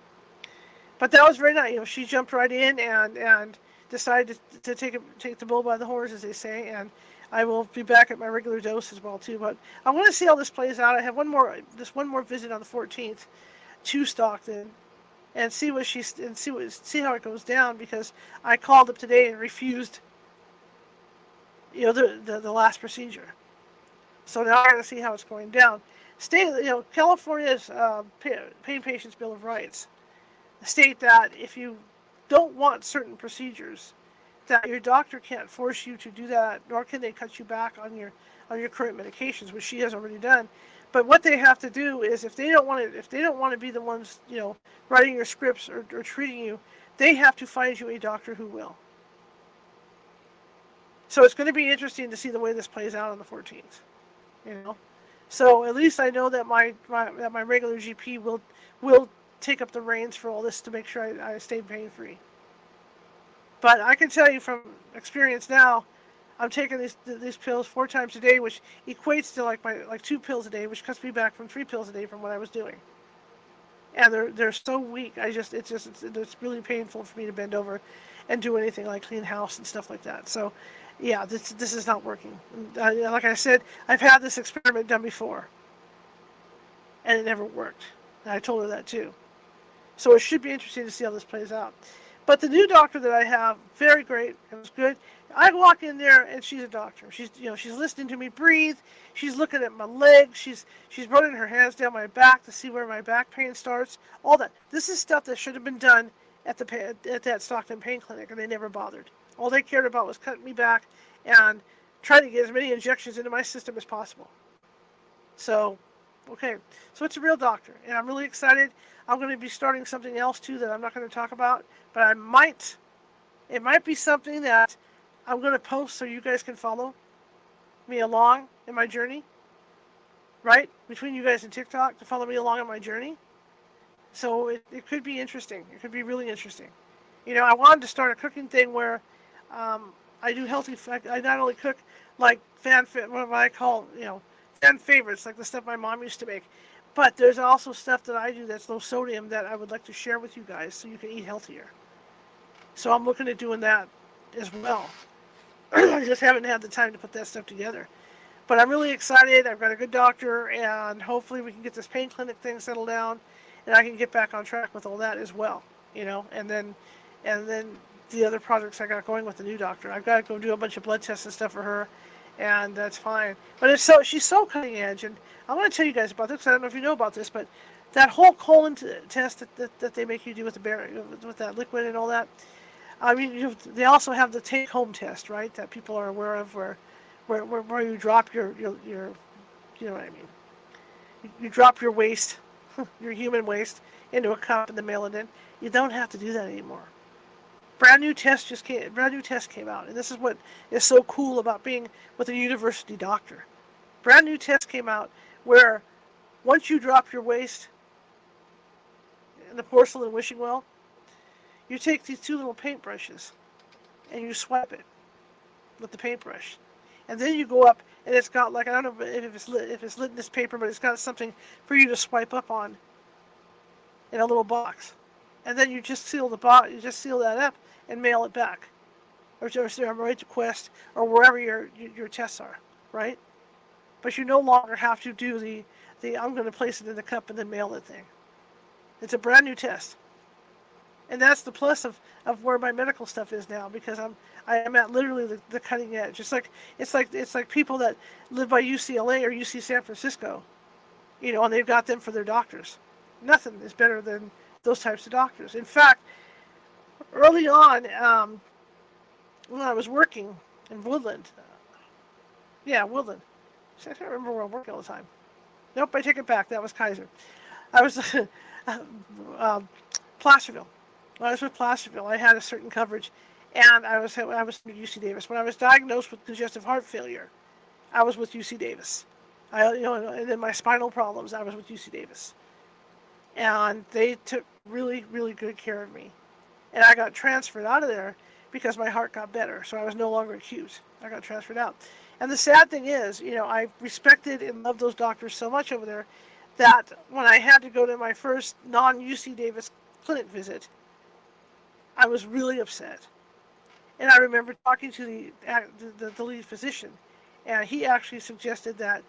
But that was very nice. She jumped right in and decided to take the bull by the horns, as they say, and I will be back at my regular dose as well too. But I want to see how this plays out. I have one more visit on the 14th to Stockton, and see how it goes down, because I called up today and refused, the last procedure. So now I'm going to see how it's going down. California's Pain Patients Bill of Rights state that if you don't want certain procedures, that your doctor can't force you to do that, nor can they cut you back on your current medications, which she has already done. But what they have to do is, if they don't want to be the ones, writing your scripts or treating you, they have to find you a doctor who will. So it's going to be interesting to see the way this plays out on the 14th. So at least I know that my regular GP will take up the reins for all this to make sure I stay pain free. But I can tell you from experience now, I'm taking these pills 4 times a day, which equates to like 2 pills a day, which cuts me back from 3 pills a day from what I was doing. And they're so weak. It's really painful for me to bend over and do anything like clean house and stuff like that. So, yeah, this is not working. Like I said, I've had this experiment done before, and it never worked. And I told her that too. So it should be interesting to see how this plays out. But the new doctor that I have, very great. It was good. I walk in there and she's a doctor. She's listening to me breathe. She's looking at my legs. She's running her hands down my back to see where my back pain starts. All that. This is stuff that should have been done at that Stockton Pain Clinic, and they never bothered. All they cared about was cutting me back and trying to get as many injections into my system as possible. So, okay. So it's a real doctor, and I'm really excited. I'm going to be starting something else too that I'm not going to talk about, but it might be something that I'm going to post so you guys can follow me along in my journey, right? Between you guys and TikTok, to follow me along in my journey. So it could be interesting. It could be really interesting. I wanted to start a cooking thing where I do healthy. I not only cook like what I call fan favorites, like the stuff my mom used to make, but there's also stuff that I do that's low sodium that I would like to share with you guys so you can eat healthier. So I'm looking at doing that as well. I just haven't had the time to put that stuff together. But I'm really excited. I've got a good doctor, and hopefully we can get this pain clinic thing settled down, and I can get back on track with all that as well. And then the other projects I got going with the new doctor. I've got to go do a bunch of blood tests and stuff for her, and that's fine. But she's so cutting edge, and I want to tell you guys about this. I don't know if you know about this, but that whole colon test that they make you do with that liquid and all that. I mean, they also have the take-home test, right? That people are aware of, where you drop your you know what I mean. You drop your waste, your human waste, into a cup and then mail it in. You don't have to do that anymore. Brand new test came out, and this is what is so cool about being with a university doctor. Brand new test came out where once you drop your waste in the porcelain wishing well, you take these two little paintbrushes and you swipe it with the paintbrush. And then you go up and it's got like, I don't know if it's litmus paper, but it's got something for you to swipe up on in a little box. And then you just seal the box, you just seal that up and mail it back. Or right to Quest or wherever your tests are, right? But you no longer have to do the I'm going to place it in the cup and then mail the thing. It's a brand new test. And that's the plus of where my medical stuff is now, because I am at literally the cutting edge. It's like people that live by UCLA or UC San Francisco, and they've got them for their doctors. Nothing is better than those types of doctors. In fact, early on, when I was working in Woodland, Woodland. I can't remember where I'm working all the time. Nope, I take it back. That was Kaiser. I was Placerville. When I was with Placerville, I had a certain coverage, and I was at UC Davis. When I was diagnosed with congestive heart failure, I was with UC Davis. And then my spinal problems, I was with UC Davis, and they took really, really good care of me. And I got transferred out of there because my heart got better, so I was no longer acute. I got transferred out. And the sad thing is, I respected and loved those doctors so much over there that when I had to go to my first non-UC Davis clinic visit, I was really upset. And I remember talking to the lead physician, and he actually suggested that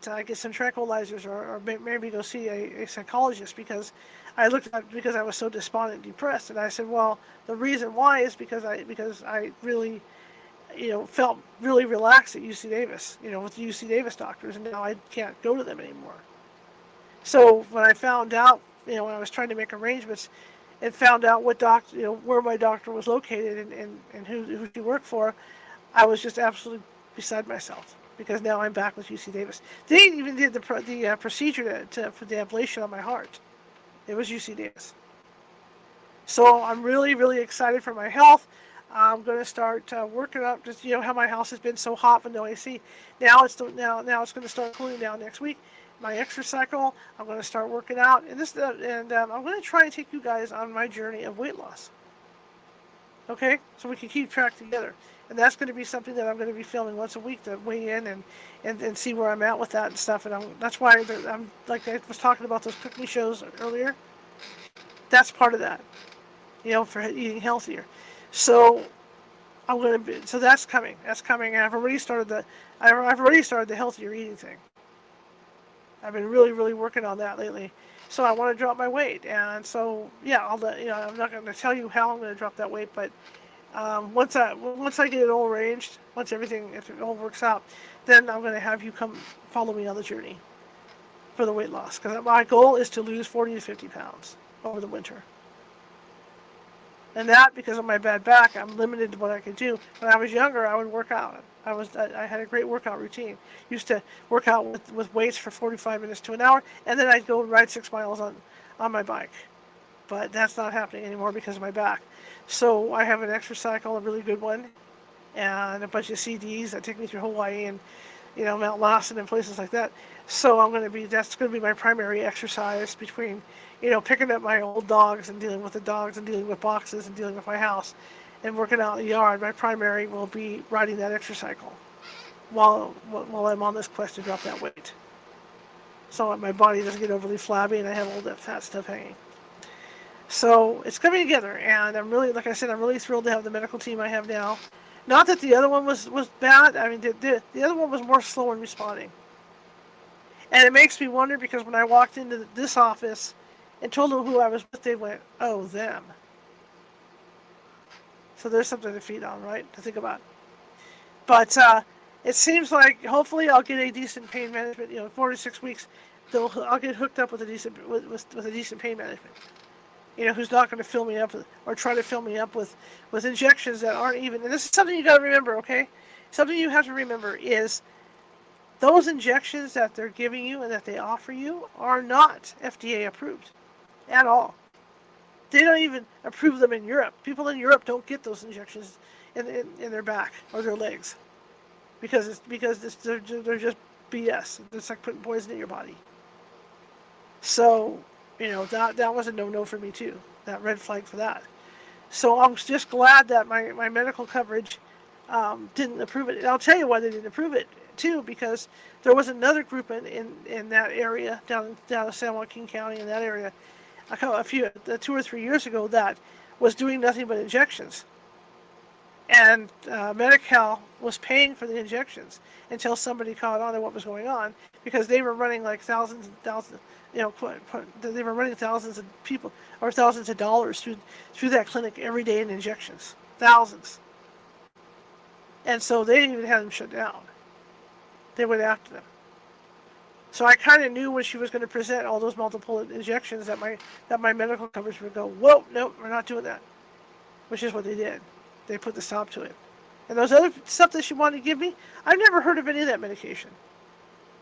I get some tranquilizers or maybe go see a psychologist, because I was so despondent and depressed. And I said, well, the reason why is because I really felt really relaxed at UC Davis, with the UC Davis doctors, and now I can't go to them anymore. So when I found out, when I was trying to make arrangements and found out what doctor, where my doctor was located and who she worked for, I was just absolutely beside myself, because now I'm back with UC Davis. They even did the procedure for the ablation on my heart. It was UC Davis. So I'm really, really excited for my health. I'm going to start working up. Just how my house has been so hot with no AC. Now it's going to start cooling down next week. My extra cycle, I'm going to start working out, and I'm going to try and take you guys on my journey of weight loss. Okay, so we can keep track together, and that's going to be something that I'm going to be filming once a week to weigh in and see where I'm at with that and stuff. And that's why I'm like I was talking about those cooking shows earlier. That's part of that, for eating healthier. So so that's coming. That's coming. And I've already started the healthier eating thing. I've been really, really working on that lately. So I want to drop my weight, and so I'm not going to tell you how I'm going to drop that weight, but once I get it all arranged, if it all works out, then I'm going to have you come follow me on the journey for the weight loss, because my goal is to lose 40 to 50 pounds over the winter. And that, because of my bad back, I'm limited to what I can do. When I was younger, I would work out. I had a great workout routine. Used to work out with weights for 45 minutes to an hour, and then I'd go ride 6 miles on my bike. But that's not happening anymore because of my back. So I have an exercise cycle, a really good one, and a bunch of CDs that take me through Hawaii and Mount Lassen and places like that. So that's going to be my primary exercise between picking up my old dogs and dealing with the dogs and dealing with boxes and dealing with my house and working out in the yard. My primary will be riding that exercise cycle while I'm on this quest to drop that weight, so my body doesn't get overly flabby and I have all that fat stuff hanging. So it's coming together, and I'm really, like I said, I'm really thrilled to have the medical team I have now. Not that the other one was bad. I mean, the other one was more slow in responding. And it makes me wonder, because when I walked into this office and told them who I was with, they went, oh, them. So there's something to feed on, right? To think about. But it seems like hopefully I'll get a decent pain management. 4 to 6 weeks, I'll get hooked up with a decent pain management. Who's not going to fill me up or try to fill me up with injections that aren't even. And this is something you got to remember, okay? Something you have to remember is those injections that they're giving you and that they offer you are not FDA approved at all. They don't even approve them in Europe. People in Europe don't get those injections in their back or their legs they're just BS. It's like putting poison in your body. So, that was a no-no for me too. That red flag for that. So I'm just glad that my medical coverage didn't approve it. And I'll tell you why they didn't approve it too, because there was another group in that area down in San Joaquin County in that area a few 2 or 3 years ago that was doing nothing but injections. And Medi-Cal was paying for the injections until somebody caught on to what was going on, because they were running like thousands and thousands, they were running thousands of people or thousands of dollars through that clinic every day in injections, thousands. And so they didn't even have them shut down. They went after them. So I kind of knew when she was going to present all those multiple injections that my medical coverage would go, whoa, nope, we're not doing that, which is what they did. They put the stop to it. And those other stuff that she wanted to give me, I've never heard of any of that medication.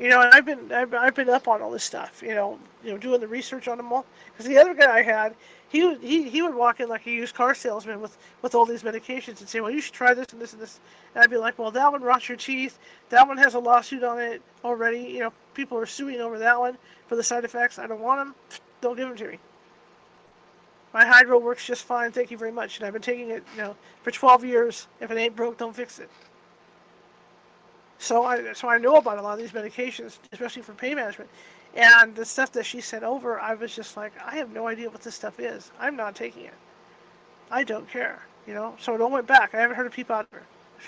And I've been up on all this stuff. Doing the research on them all. Because the other guy I had, he would walk in like a used car salesman with all these medications and say, well, you should try this and this and this. And I'd be like, well, that one rots your teeth. That one has a lawsuit on it already. People are suing over that one for the side effects. I don't want them. Don't give them to me. My hydro works just fine, thank you very much. And I've been taking it, for 12 years. If it ain't broke, don't fix it. So I know about a lot of these medications, especially for pain management. And the stuff that she sent over, I was just like, I have no idea what this stuff is. I'm not taking it. I don't care, So it all went back. I haven't heard of people out there.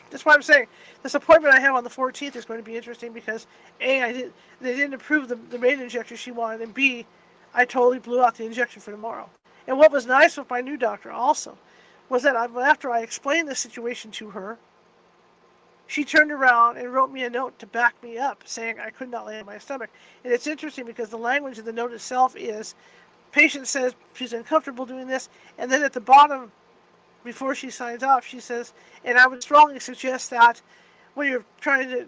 That's why I'm saying this appointment I have on the 14th is going to be interesting because A, they didn't approve the main injection she wanted, and B, I totally blew out the injection for tomorrow. And what was nice with my new doctor also was that after I explained the situation to her, she turned around and wrote me a note to back me up, saying I could not lay on my stomach. And it's interesting because the language of the note itself is, patient says she's uncomfortable doing this, and then at the bottom, before she signs off, she says, and I would strongly suggest that when you're trying to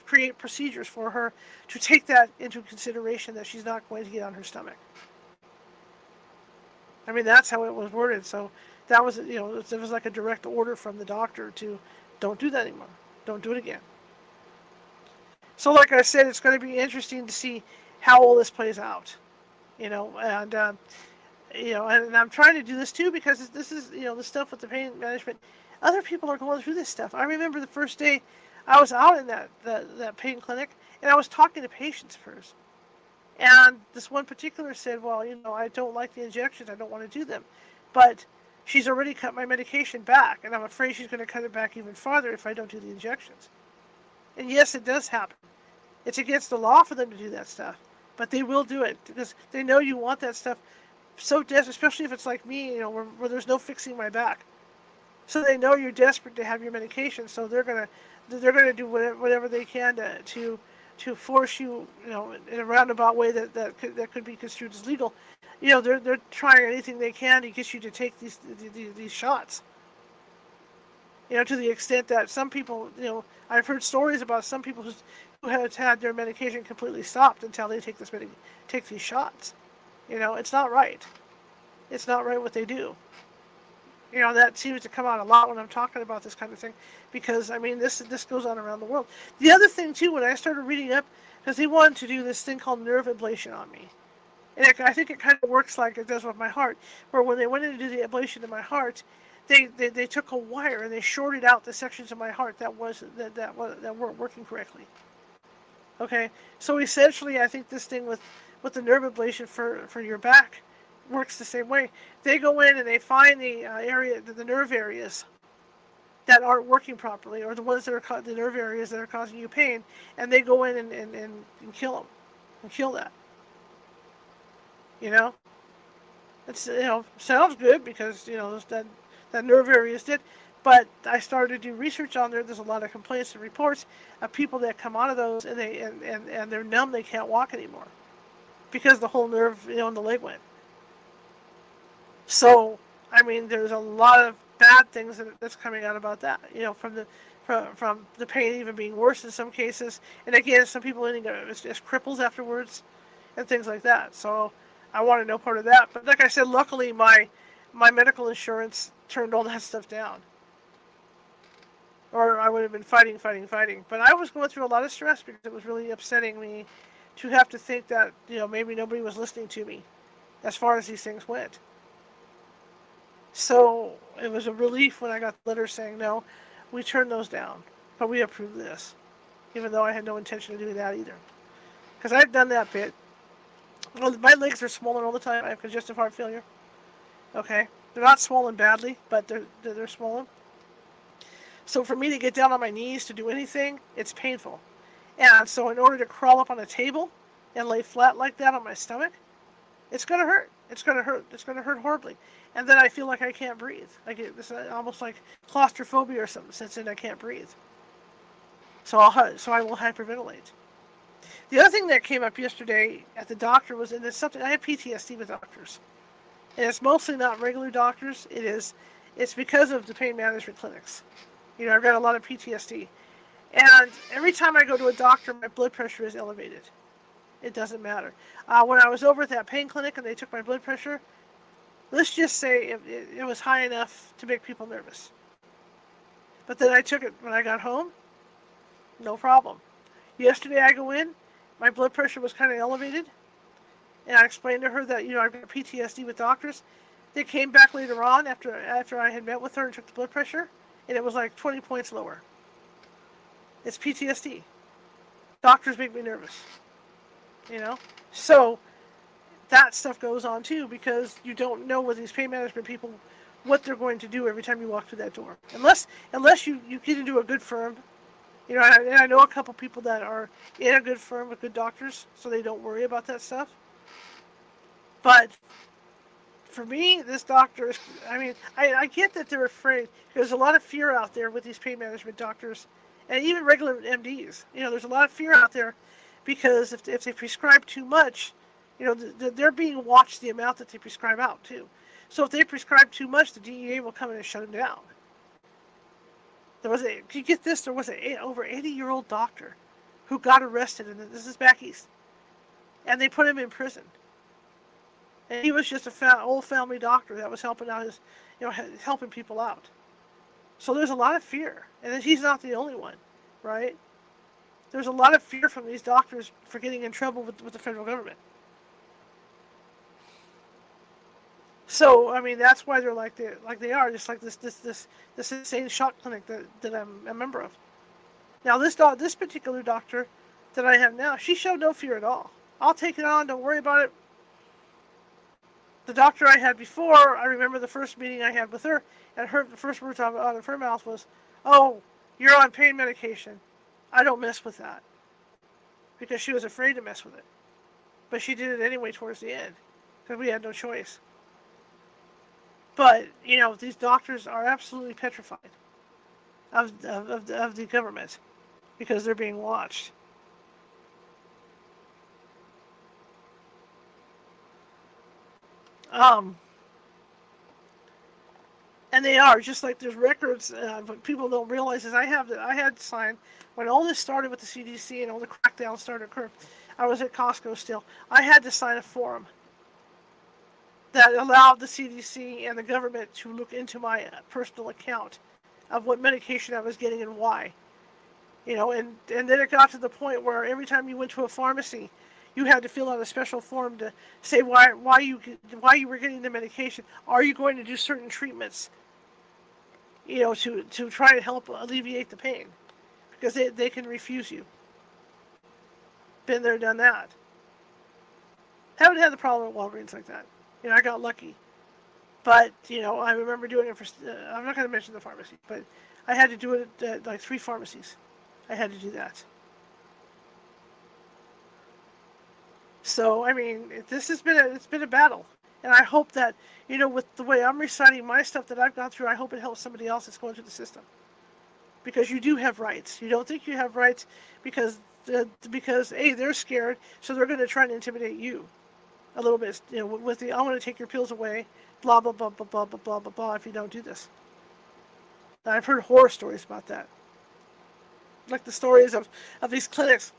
create procedures for her, to take that into consideration that she's not going to get on her stomach. I mean, that's how it was worded. So that was, it was like a direct order from the doctor to don't do that anymore. Don't do it again. So like I said, it's going to be interesting to see how all this plays out. And I'm trying to do this too because this is, the stuff with the pain management. Other people are going through this stuff. I remember the first day I was out in that pain clinic, and I was talking to patients first. And this one particular said, well, I don't like the injections. I don't want to do them. But she's already cut my medication back, and I'm afraid she's going to cut it back even farther if I don't do the injections. And yes, it does happen. It's against the law for them to do that stuff. But they will do it because they know you want that stuff so desperate, especially if it's like me, where there's no fixing my back. So they know you're desperate to have your medication, so they're gonna do whatever they can to force you, in a roundabout way that could be construed as legal. They're trying anything they can to get you to take these shots. To the extent that some people, I've heard stories about some people who have had their medication completely stopped until they take these shots. It's not right. It's not right what they do. That seems to come out a lot when I'm talking about this kind of thing, because this goes on around the world. The other thing too, when I started reading up, because they wanted to do this thing called nerve ablation on me, and I think it kind of works like it does with my heart, where when they went in to do the ablation of my heart, they took a wire and they shorted out the sections of my heart that weren't working correctly. Okay, so essentially, I think this thing with the nerve ablation for your back works the same way. They go in and they find the nerve areas that aren't working properly, or the ones that are the nerve areas that are causing you pain, and they go in and kill them, and kill that. It's sounds good because that nerve area is dead. But I started to do research on there. There's a lot of complaints and reports of people that come out of those and they're numb. They can't walk anymore because the whole nerve in the leg went. So there's a lot of bad things that's coming out about that. From from the pain even being worse in some cases. And again, some people ending up as cripples afterwards and things like that. So I wanted no part of that. But like I said, luckily my medical insurance turned all that stuff down. Or I would have been fighting. But I was going through a lot of stress because it was really upsetting me to have to think that, maybe nobody was listening to me as far as these things went. So it was a relief when I got the letter saying, no, we turned those down, but we approved this, even though I had no intention of doing that either. Because I've done that bit. Well, my legs are swollen all the time. I have congestive heart failure. Okay? They're not swollen badly, but they're swollen. So for me to get down on my knees to do anything, it's painful. And so in order to crawl up on a table and lay flat like that on my stomach, it's going to hurt. It's going to hurt. It's going to hurt horribly. And then I feel like I can't breathe. It's almost like claustrophobia or something sets in. I can't breathe. So I will hyperventilate. The other thing that came up yesterday at the doctor was, and it's something, I have PTSD with doctors. And it's mostly not regular doctors. It's because of the pain management clinics. I've got a lot of PTSD. And every time I go to a doctor, my blood pressure is elevated. It doesn't matter. When I was over at that pain clinic and they took my blood pressure, let's just say it was high enough to make people nervous. But then I took it when I got home, no problem. Yesterday I go in, my blood pressure was kind of elevated, and I explained to her that, I've got PTSD with doctors. They came back later on after I had met with her and took the blood pressure, and it was like 20 points lower. It's PTSD. Doctors make me nervous. So that stuff goes on too, because you don't know with these pain management people what they're going to do every time you walk through that door. Unless you get into a good firm. And I know a couple people that are in a good firm with good doctors, so they don't worry about that stuff. But for me, this doctor is, I get that they're afraid. There's a lot of fear out there with these pain management doctors, and even regular MDs. There's a lot of fear out there because if they prescribe too much, they're being watched the amount that they prescribe out too. So if they prescribe too much, the DEA will come in and shut them down. There was an over 80-year-old doctor who got arrested, and this is back east, and they put him in prison. And he was just a old family doctor that was helping out helping people out. So there's a lot of fear, and he's not the only one, right? There's a lot of fear from these doctors for getting in trouble with the federal government. So that's why they're like they are, just like this insane shock clinic that I'm a member of. Now this particular doctor that I have now, she showed no fear at all. I'll take it on, don't worry about it. The doctor I had before, I remember the first meeting I had with her, and the first words out of her mouth was, "Oh, you're on pain medication. I don't mess with that." Because she was afraid to mess with it. But she did it anyway towards the end, because we had no choice. But, these doctors are absolutely petrified of the government because they're being watched. And they are, just like there's records, but people don't realize is I had to sign, when all this started with the CDC and all the crackdown started occurring, I was at Costco still, I had to sign a form that allowed the CDC and the government to look into my personal account of what medication I was getting and why. And then it got to the point where every time you went to a pharmacy, you had to fill out a special form to say why you were getting the medication. Are you going to do certain treatments, to try to help alleviate the pain? Because they can refuse you. Been there, done that. Haven't had the problem at Walgreens like that. I got lucky. But, I remember doing it for, I'm not going to mention the pharmacy, but I had to do it at like 3 pharmacies. I had to do that. So, it's been a battle. And I hope that, with the way I'm reciting my stuff that I've gone through, I hope it helps somebody else that's going through the system. Because you do have rights. You don't think you have rights because they're scared, so they're going to try and intimidate you a little bit, with the, I want to take your pills away, blah, blah, blah, blah, blah, blah, blah, blah, blah, if you don't do this. And I've heard horror stories about that. like the stories of these clinics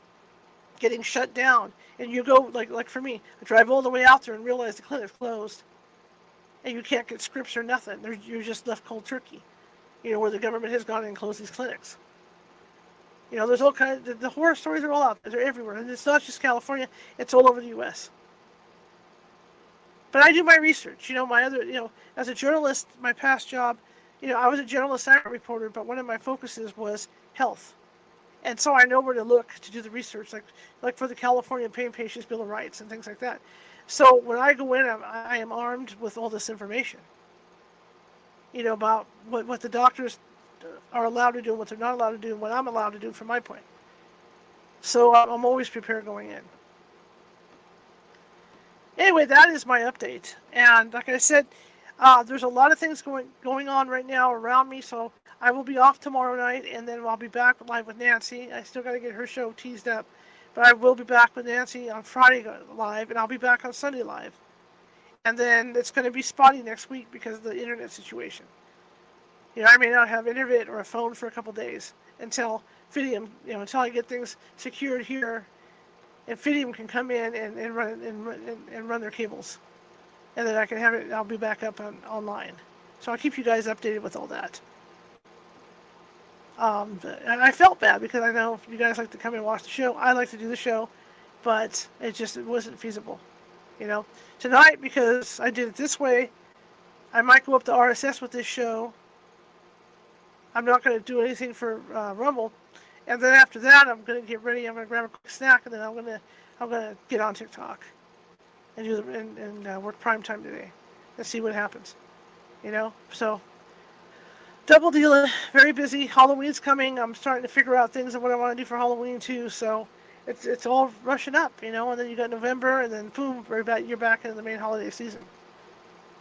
getting shut down, and you go like for me, I drive all the way out there and realize the clinic's closed, and you can't get scripts or nothing. You're just left cold turkey. Where the government has gone in and closed these clinics. There's all kinds. The horror stories are all out there. They're everywhere, and it's not just California. It's all over the U.S. But I do my research. My other, as a journalist, my past job, I was a general assignment reporter, but one of my focuses was health. And so I know where to look to do the research, like for the California Pain Patients Bill of Rights and things like that. So when I go in, I am armed with all this information. About what the doctors are allowed to do and what they're not allowed to do and what I'm allowed to do from my point. So I'm always prepared going in. Anyway, that is my update. And like I said, there's a lot of things going on right now around me, so I will be off tomorrow night, and then I'll be back live with Nancy. I still got to get her show teased up, but I will be back with Nancy on Friday live, and I'll be back on Sunday live. And then it's going to be spotty next week because of the internet situation. I may not have internet or a phone for a couple days until Fidium, until I get things secured here, and Fidium can come in and run their cables, and then I can have it. I'll be back up online, so I'll keep you guys updated with all that. And I felt bad because I know you guys like to come and watch the show. I like to do the show, but it wasn't feasible. Tonight, because I did it this way, I might go up to RSS with this show. I'm not going to do anything for Rumble, and then after that, I'm going to get ready. I'm going to grab a quick snack, and then I'm going to get on TikTok and do and work prime time today, and see what happens. So double dealing, very busy. Halloween's coming. I'm starting to figure out things of what I want to do for Halloween too. So it's all rushing up, and then you got November, and then boom, you're back into the main holiday season.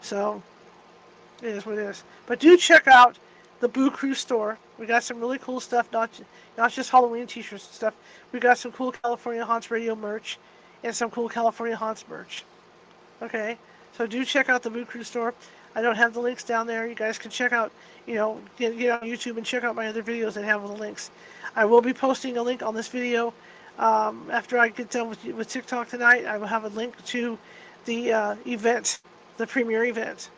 So it is what it is. But do check out the Boo Crew store. We got some really cool stuff, not just Halloween t-shirts and stuff. We got some cool California Haunts Radio merch and some cool California Haunts merch. Okay, so do check out the Boo Crew store. I don't have the links down there. You guys can check out, get on YouTube and check out my other videos that have all the links. I will be posting a link on this video after I get done with TikTok tonight. I will have a link to the event, the premiere event.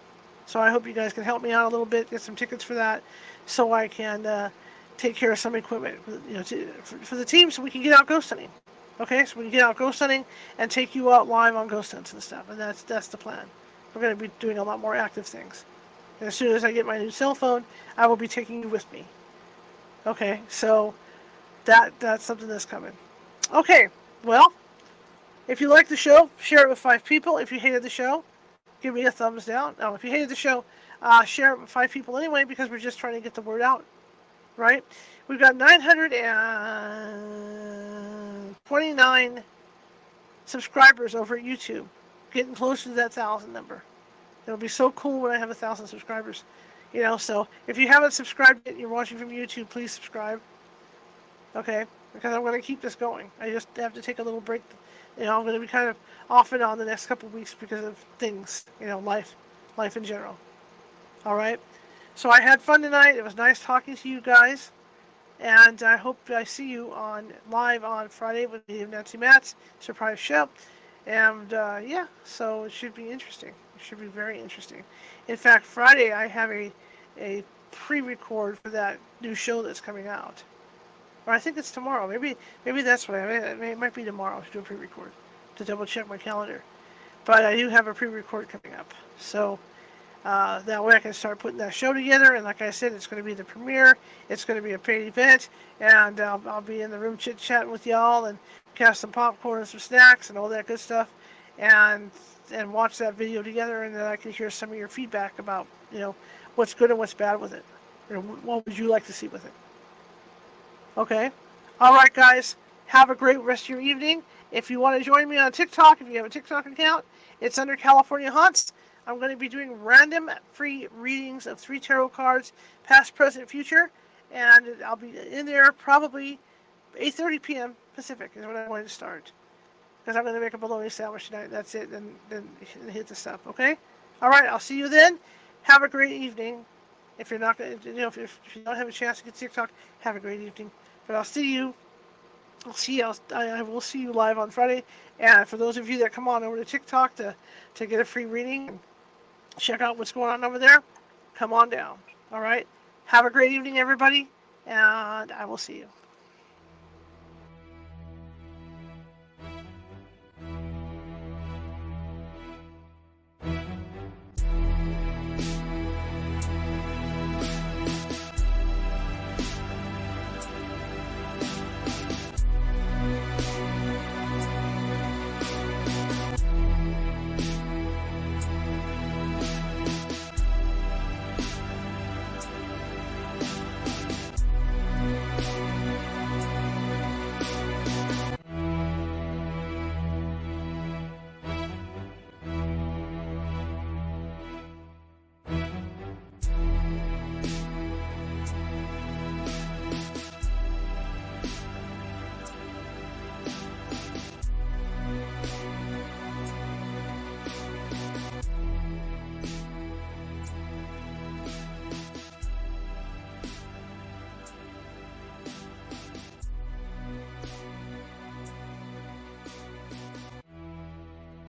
So I hope you guys can help me out a little bit, get some tickets for that, so I can take care of some equipment, for the team, so we can get out ghost hunting. Okay, so we can get out ghost hunting and take you out live on ghost hunts and stuff, and that's the plan. We're going to be doing a lot more active things. And as soon as I get my new cell phone, I will be taking you with me. Okay, so that's something that's coming. Okay, well, if you like the show, share it with 5 people. If you hated the show, give me a thumbs down. No, if you hated the show, share it with 5 people anyway, because we're just trying to get the word out, right? We've got 929 subscribers over at YouTube, getting close to that 1,000 number. It'll be so cool when I have 1,000 subscribers. So if you haven't subscribed yet and you're watching from YouTube, please subscribe. Okay? Because I'm going to keep this going. I just have to take a little break. I'm going to be kind of off and on the next couple of weeks because of things, life in general. All right? So I had fun tonight. It was nice talking to you guys. And I hope I see you live on Friday with the Nancy Matt's surprise show. And so it should be interesting. It should be very interesting. In fact, Friday I have a pre-record for that new show that's coming out. Or I think it's tomorrow. Maybe that's what it might be tomorrow to do a pre-record, to double check my calendar. But I do have a pre-record coming up. So that way I can start putting that show together. And like I said, it's going to be the premiere. It's going to be a paid event. And I'll be in the room chit-chatting with y'all and have some popcorn and some snacks and all that good stuff. And watch that video together. And then I can hear some of your feedback about, what's good and what's bad with it. What would you like to see with it? Okay. All right, guys. Have a great rest of your evening. If you want to join me on TikTok, if you have a TikTok account, it's under California Haunts. I'm going to be doing random free readings of 3 tarot cards, past, present, future. And I'll be in there probably 8:30 p.m. Pacific is when I'm going to start. Because I'm going to make a bologna sandwich tonight. That's it. And then hit the stuff. Okay? All right. I'll see you then. Have a great evening. If you're not going to, if you don't have a chance to get TikTok, have a great evening. But I'll see you. I will see you live on Friday. And for those of you that come on over to TikTok to get a free reading and check out what's going on over there, come on down. All right. Have a great evening, everybody, and I will see you.